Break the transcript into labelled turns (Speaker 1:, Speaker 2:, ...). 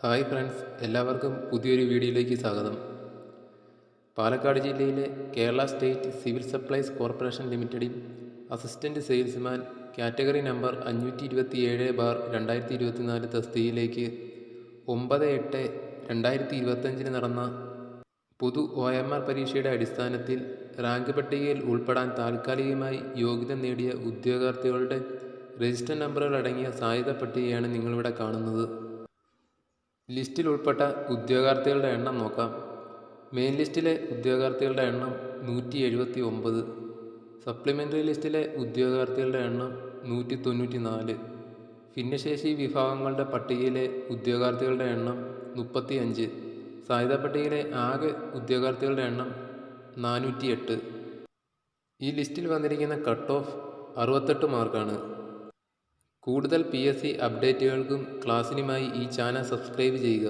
Speaker 1: Hi friends, എല്ലാവർക്കും പുതിയൊരു വീഡിയോയിലേക്ക് സ്വാഗതം. പാലക്കാട് ജില്ലയിലെ Kerala state civil supplies corporation ലിമിറ്റഡിൽ അസിസ്റ്റൻറ്റ് സെയിൽസ്മാൻ കാറ്റഗറി നമ്പർ 527/2024 തസ്തികയിലേക്ക് 9/8/2025 നടന്ന പൊതു OMR പരീക്ഷയുടെ അടിസ്ഥാനത്തിൽ റാങ്ക് പട്ടികയിൽ ഉൾപ്പെടാൻ താൽക്കാലികമായി യോഗ്യത നേടിയ ഉദ്യോഗാർത്ഥികളുടെ രജിസ്റ്റർ നമ്പറുകൾ അടങ്ങിയ സാധ്യതാ പട്ടികയാണ് നിങ്ങളിവിടെ കാണുന്നത്. ലിസ്റ്റിൽ ഉൾപ്പെട്ട ഉദ്യോഗാർത്ഥികളുടെ എണ്ണം നോക്കാം. മെയിൻ ലിസ്റ്റിലെ ഉദ്യോഗാർത്ഥികളുടെ എണ്ണം 179. സപ്ലിമെൻ്ററി ലിസ്റ്റിലെ ഉദ്യോഗാർത്ഥികളുടെ എണ്ണം 194. ഭിന്നശേഷി വിഭാഗങ്ങളുടെ പട്ടികയിലെ ഉദ്യോഗാർത്ഥികളുടെ എണ്ണം 35. സാധ്യതാ പട്ടികയിലെ ആകെ ഉദ്യോഗാർത്ഥികളുടെ എണ്ണം 408. ഈ ലിസ്റ്റിൽ വന്നിരിക്കുന്ന കട്ട് ഓഫ് 68 മാർക്കാണ്. കൂടുതൽ PSC അപ്ഡേറ്റുകൾക്കും ക്ലാസ്സിനുമായി ഈ ചാനൽ സബ്സ്ക്രൈബ് ചെയ്യുക.